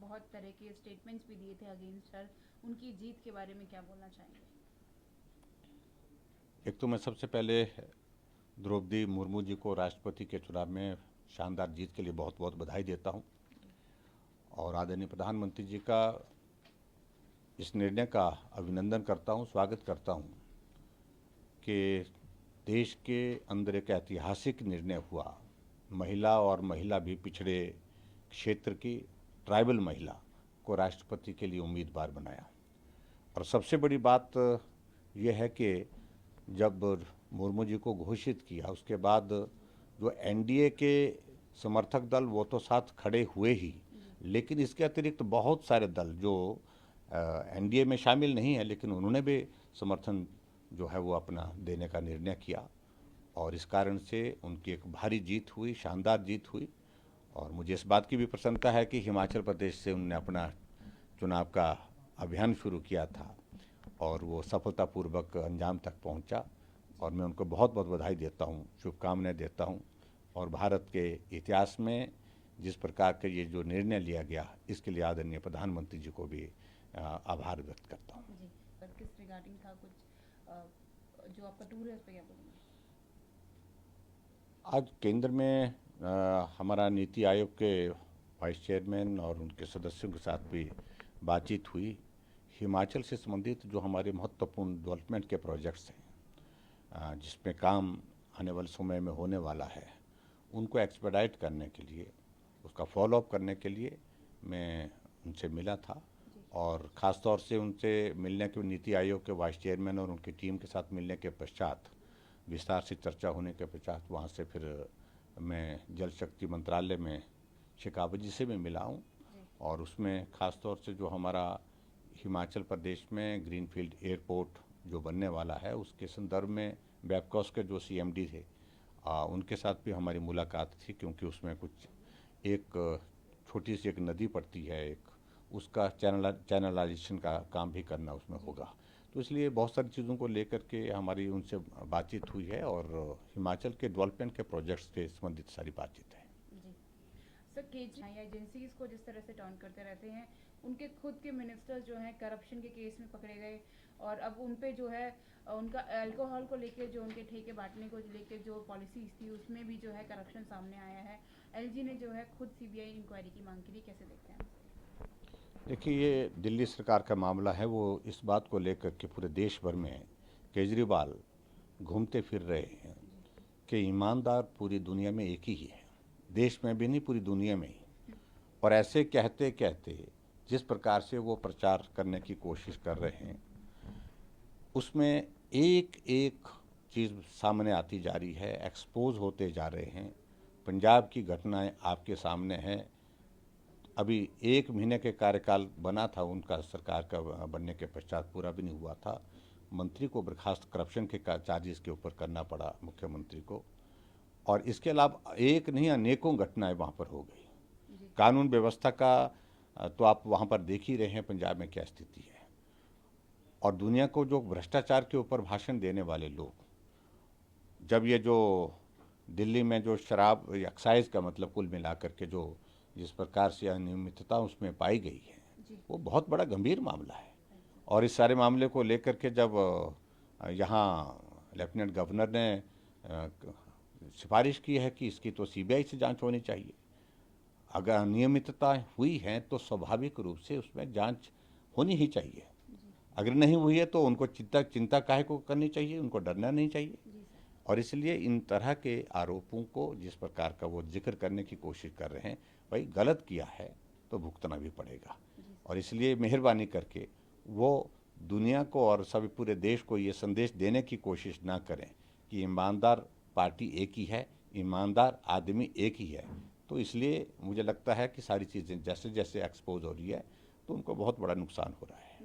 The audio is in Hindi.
बहुत तरह के स्टेटमेंट्स भी दिए थे अगेंस्ट हर, उनकी जीत के बारे में क्या बोलना चाहेंगे? एक तो मैं सबसे पहले द्रौपदी मुर्मू जी को राष्ट्रपति के चुनाव में शानदार जीत के लिए बहुत बहुत बधाई देता हूं और आदरणीय प्रधानमंत्री जी का इस निर्णय का अभिनंदन करता हूं, स्वागत करता हूं कि देश के अंदर एक ऐतिहासिक निर्णय हुआ। महिला और महिला भी पिछड़े क्षेत्र की ट्राइबल महिला को राष्ट्रपति के लिए उम्मीदवार बनाया। और सबसे बड़ी बात यह है कि जब मुर्मू जी को घोषित किया उसके बाद जो एनडीए के समर्थक दल वो तो साथ खड़े हुए ही, लेकिन इसके अतिरिक्त बहुत सारे दल जो एनडीए में शामिल नहीं है लेकिन उन्होंने भी समर्थन जो है वो अपना देने का निर्णय किया और इस कारण से उनकी एक भारी जीत हुई, शानदार जीत हुई। और मुझे इस बात की भी प्रसन्नता है कि हिमाचल प्रदेश से उन्होंने अपना चुनाव का अभियान शुरू किया था और वो सफलतापूर्वक अंजाम तक पहुंचा और मैं उनको बहुत बहुत बधाई देता हूं, शुभकामनाएं देता हूं। और भारत के इतिहास में जिस प्रकार के ये जो निर्णय लिया गया इसके लिए आदरणीय प्रधानमंत्री जी को भी आभार व्यक्त करता हूं। जी, पर किस रिगार्डिंग था कुछ, जो आपका टूर है उस पर क्या बोलेंगे? आज केंद्र में हमारा नीति आयोग के वाइस चेयरमैन और उनके सदस्यों के साथ भी बातचीत हुई। हिमाचल से संबंधित जो हमारे महत्वपूर्ण डेवलपमेंट के प्रोजेक्ट्स हैं जिसमें काम आने वाले समय में होने वाला है उनको एक्सपेडाइट करने के लिए, उसका फॉलोअप करने के लिए मैं उनसे मिला था और ख़ास तौर से उनसे मिलने के नीति आयोग के वाइस चेयरमैन और उनकी टीम के साथ मिलने के पश्चात विस्तार से चर्चा होने के पश्चात वहाँ से फिर मैं जल शक्ति मंत्रालय में शेखावत जी से भी मिला हूँ और उसमें ख़ास तौर से जो हमारा हिमाचल प्रदेश में ग्रीनफील्ड एयरपोर्ट जो बनने वाला है उसके संदर्भ में बैबकॉस के जो सीएमडी थे उनके साथ भी हमारी मुलाकात थी, क्योंकि उसमें कुछ एक छोटी सी एक नदी पड़ती है, एक उसका चैनलाइजेशन का काम भी करना उसमें होगा। तो इसलिए बहुत सारी चीज़ों को लेकर के हमारी उनसे बातचीत हुई है और हिमाचल के डेवलपमेंट के प्रोजेक्ट्स के संबंधित सारी बातचीत है। जी सर, केजरीवाल या एजेंसीज को जिस तरह से टर्न करते रहते हैं, उनके खुद के मिनिस्टर्स जो हैं करप्शन के केस में पकड़े गए और अब उन पे जो है उनका अल्कोहल को लेके जो उनके ठेके बांटने को लेके जो पॉलिसीज थी उसमें भी जो है करप्शन सामने आया है। एलजी ने जो है खुद सीबीआई इंक्वायरी की मांग की थी, कैसे देखते हैं? देखिए, ये दिल्ली सरकार का मामला है, वो इस बात को लेकर के पूरे देश भर में केजरीवाल घूमते फिर रहे हैं कि ईमानदार पूरी दुनिया में एक ही है, देश में भी नहीं पूरी दुनिया में ही। और ऐसे कहते कहते जिस प्रकार से वो प्रचार करने की कोशिश कर रहे हैं उसमें एक एक चीज़ सामने आती जा रही है, एक्सपोज होते जा रहे हैं। पंजाब की घटनाएं आपके सामने हैं। अभी 1 महीने के कार्यकाल बना था उनका, सरकार का बनने के पश्चात पूरा भी नहीं हुआ था। मंत्री को बर्खास्त करप्शन के चार्जेस के ऊपर करना पड़ा मुख्यमंत्री को। और इसके अलावा एक नहीं अनेकों घटनाएं वहाँ पर हो गई। जी कानून व्यवस्था का तो आप वहाँ पर देख ही रहे हैं पंजाब में क्या स्थिति है। और दुनिया को जो भ्रष्टाचार के ऊपर भाषण देने वाले लोग, जब ये जो दिल्ली में जो शराब एक्साइज का मतलब कुल मिलाकर के जो जिस प्रकार से अनियमितता उसमें पाई गई है जी। वो बहुत बड़ा गंभीर मामला है। थैंक और इस सारे मामले को लेकर के जब यहाँ लेफ्टिनेंट गवर्नर ने सिफारिश की है कि इसकी तो सीबीआई से जांच होनी चाहिए। अगर अनियमितता हुई है तो स्वाभाविक रूप से उसमें जांच होनी ही चाहिए। यू। जी अगर नहीं हुई है तो उनको चिंता चिंता काहे को करनी चाहिए, उनको डरना नहीं चाहिए। जी सर। और इसलिए इन तरह के आरोपों को जिस प्रकार का वो जिक्र करने की कोशिश कर रहे हैं, भाई गलत किया है तो भुगतना भी पड़ेगा। जी सर। और इसलिए मेहरबानी करके वो दुनिया को और सभी पूरे देश को ये संदेश देने की कोशिश ना करें कि ईमानदार पार्टी एक ही है, ईमानदार आदमी एक ही है। तो इसलिए मुझे लगता है कि सारी चीज़ें जैसे जैसे एक्सपोज हो रही है तो उनको बहुत बड़ा नुकसान हो रहा है।